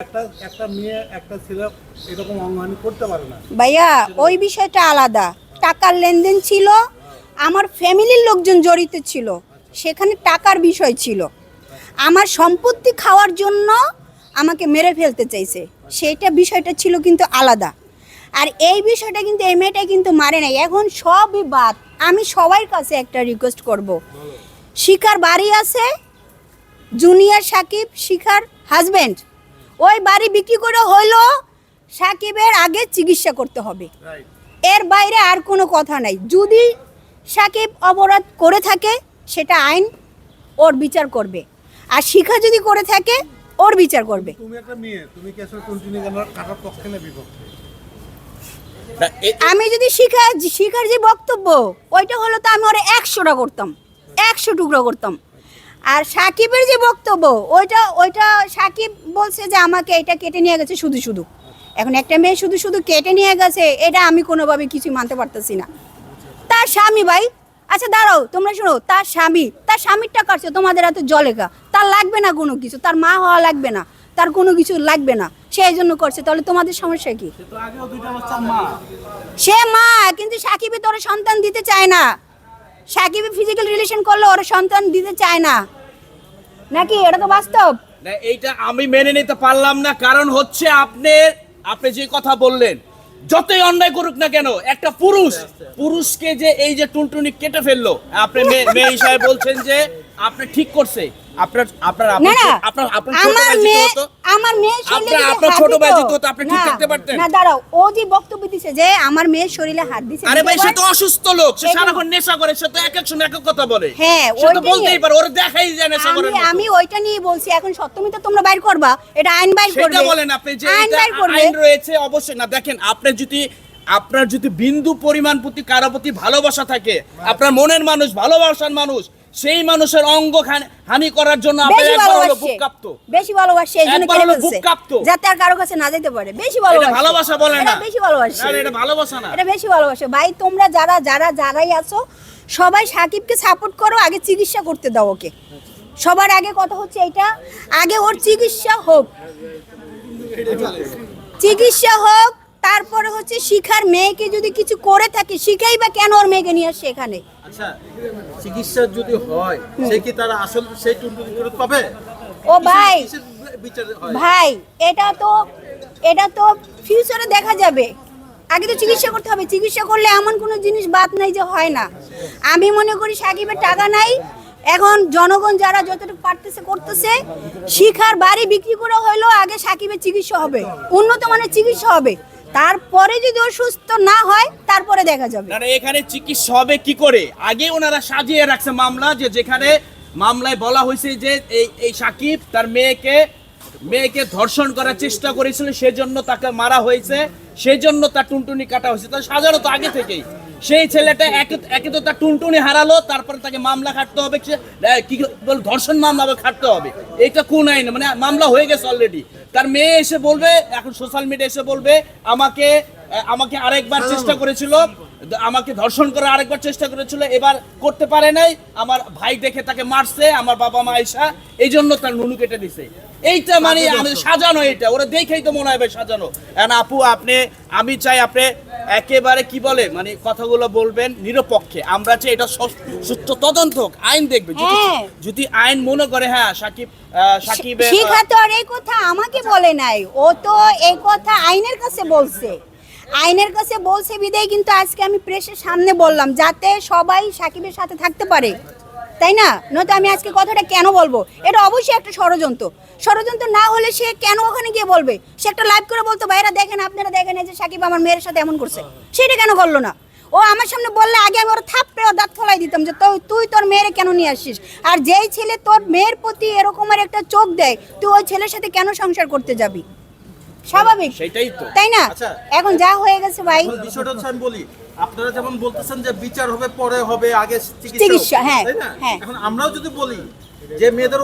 একটা মেয়ে একটা ছেলে এরকম অঙ্গহানি করতে পারে না ভাইয়া। ওই বিষয়টা আলাদা, টাকার লেনদেন ছিল, আমার ফ্যামিলির লোকজন জড়িত ছিল, সেখানে টাকার বিষয় ছিল। আমার সম্পত্তি খাওয়ার জন্য আমাকে মেরে ফেলতে চাইছে, সেইটা বিষয়টা ছিল কিন্তু আলাদা। আর এই বিষয়টা কিন্তু এই মেয়েটা কিন্তু মারে নাই। এখন সবই বাদ। আমি সবার কাছে একটা রিকোয়েস্ট করব, শিখার বাড়ি আছে, জুনিয়র সাকিব শিখার হাজবেন্ড, ওই বাড়ি বিক্রি করে হইলো সাকিবের আগে চিকিৎসা করতে হবে, এর বাইরে আর কোনো কথা নাই। যদি সাকিব অপরাধ করে থাকে সেটা আইন ওর বিচার করবে, আর শিখা যদি করে থাকে ওর বিচার করবে। তুমি একটা মেয়ে, তুমি কি আসলে কন্টিনিউ কাটার পক্ষে না বিপক্ষে? আমি যদি শিখার যে বক্তব্য ওইটা হলো তো আমি ওরা 100টা করতাম, 100 টুকরো করতাম। আর সাকিবের যে বক্তব্য ওইটা সাকিব বলছে যে আমাকে এটা কেটে নিয়ে গেছে শুধু শুধু। এখন একটা মেয়ে শুধু শুধু কেটে নিয়ে গেছে, এটা আমি কোনোভাবে কিছু মানতে পারতেছি না। তার স্বামী ভাই, আচ্ছা দাঁড়াও তোমরা শোনো, তার স্বামীর টাকা আছে তোমাদের এত জলেকা, তার লাগবে না কোনো কিছু, তার মা হওয়া লাগবে না, তার কোনো কিছু লাগবে না, সে এই জন্য করছে। তাহলে তোমাদের সমস্যা কি? সে মা, কিন্তু সাকিবে তো ওরা সন্তান দিতে চায় না। সাকিবে ফিজিক্যাল রিলেশন করলে ওরা সন্তান দিতে চায় না, নাকি? এটা তো বাস্তব না। এইটা আমি মেনে নিতে পারলাম না, কারণ হচ্ছে আপনি যে কথা বললেন, যতই অন্যায় করুক না কেন, একটা পুরুষকে যে এই যে টুনটুনি কেটে ফেললো, আপনি মেয়ে হিসাবে বলছেন যে আপনি ঠিক করছে। আপনার ছোট ভাই তো আপনি ঠিক থাকতে পারতেন না। দাঁড়াও, ও যে বক্তব্য দিছে যে আমার মেয়ের শরীরে হাত দিছে, আরে ভাই সে তো অসুস্থ লোক, সে সারাক্ষণ নেশা করে, সে তো এক এক সময় এক এক কথা বলে। হ্যাঁ, সে তো বলতেই পারে, ওর দেখাই যায় নেশা করে। আমি ওইটা নিয়ে বলছি, এখন সত্যমিতা তোমরা বাইর করবা, এটা আইন বাইর করবে। সেটা বলেন আপনি যে আইন রয়েছে অবশ্যই। না দেখেন, আপনার যদি বিন্দু পরিমাণ প্রতি কারো প্রতি ভালোবাসা থাকে, আপনার মনের মানুষ, ভালোবাসার মানুষ, সেই মানুষের অঙ্গ হানি করার জন্য আপনি একবার হলো বুক কাঁপতো, বেশি ভালোবাসে, এইজন্য একবার হলো বুক কাঁপতো, যাতে আর কারো কাছে না যেতে পারে। বেশি ভালোবাসে, এটা ভালোবাসা বলে না, বেশি ভালোবাসে। না এটা ভালোবাসা না, এটা বেশি ভালোবাসে। ভাই তোমরা যারাই আছো সবাই সাকিবকে সাপোর্ট করো, আগে চিকিৎসা করতে দাও ওকে। সবার আগে কথা হচ্ছে এটা, আগে ওর চিকিৎসা হোক, তারপরে হচ্ছে শিখার মেয়েকে যদি কিছু করে থাকে, শিখাই বা কেন ওর মেয়েকে নিয়ে আসছে এখানে? আচ্ছা, চিকিৎসা যদি হয় সে কি তারা আসল সেই টুনটুনি ফেরত পাবে? ও ভাই এটা তো ফিউচারে দেখা যাবে, আগে তো চিকিৎসা করতে হবে। চিকিৎসা করলে এমন কোনো জিনিস বাদ নাই যে হয় না। আমি মনে করি সাকিবের টাকা নাই, এখন জনগণ যারা যতটুকু পারতেছে করতেছে। শিখার বাড়ি বিক্রি করে হইলেও আগে সাকিবের চিকিৎসা হবে, উন্নত মানের চিকিৎসা হবে, তারপরে যদি অসুস্থ না হয় তারপরে দেখা যাবে। না এখানে চিকিৎসা হবে কি করে? আগে ওনারা সাজিয়ে রাখছে মামলা, যেখানে মামলায় বলা হয়েছে যে এই সাকিব তার মেয়েকে ধর্ষণ করার চেষ্টা করেছিল, সেজন্য তাকে মারা হয়েছে, সেজন্য তার টুনটুনি কাটা হয়েছে। তার সাজানো তো আগে থেকেই। সেই ছেলেটা একে তো তার টুনটুনি হারালো, তারপরে তাকে মামলা খাটতে হবে, কি ধর্ষণ মামলা খাটতে হবে। এইটা কোন আইন? মানে মামলা হয়ে গেছে অলরেডি। তার মেয়ে এসে বলবে, এখন সোশ্যাল মিডিয়া এসে বলবে আমাকে আরেকবার চেষ্টা করেছিল, আমাকে ধর্ষণ করার আরেকবার চেষ্টা করেছিল, এবার করতে পারে নাই, আমার ভাই দেখে তাকে মারছে, আমার বাবা মা আয়েশা, এই জন্য তার নুনু কেটে দিছে। এইটা মানে আমাদের সাজানো, এটা ওরা দেখেই তো মনে হয় সাজানো। আপু আমি চাই আপনি একেবারে কি বলে মানে কথাগুলো বলবেন নিরপেক্ষে। আমরা চাই এটা সুষ্ঠু তদন্ত হোক, আইন দেখবে। যদি আইন মনে করে হ্যাঁ সাকিব শিখা তো আর এই কথা আমাকে বলে নাই, ও তো এই কথা আইনের কাছে বলছে বিদায় কিন্তু আজকে আমি প্রেসের সামনে বললাম, যাতে সবাই সাকিবের সাথে থাকতে পারে, তাই না? নয়তো আমি আজকে কথাটা কেন বলবো? এটা অবশ্যই একটা ষড়যন্ত্র না হলে সে কেন ওখানে গিয়ে বলবে? সে একটা লাইভ করে বলতো, ভাইরা দেখেন, আপনারা দেখেন, এই যে সাকিব আমার মেয়ের সাথে এমন করছে, সেটা কেন করলো না? ও আমার সামনে বললে আগে আমি ওর থাপ্পড়ে দাঁত ফলাই দিতাম যে তুই তোর মেয়েরে কেন নিয়ে আসছিস। আর যেই ছেলে তোর মেয়ের প্রতি এরকমের একটা চোখ দেয়, তুই ওই ছেলের সাথে কেন সংসার করতে যাবি? স্বাভাবিক, সেটাই তো, তাই না? এখন যা হয়ে গেছে ভাই, বিষয়টা হচ্ছে আমি বলি, আপনারা যেমন বলতেছেন যে বিচার হবে, পরে হবে, আগে চিকিৎসা। হ্যাঁ, এখন আমরাও যদি বলি যে মেয়েদের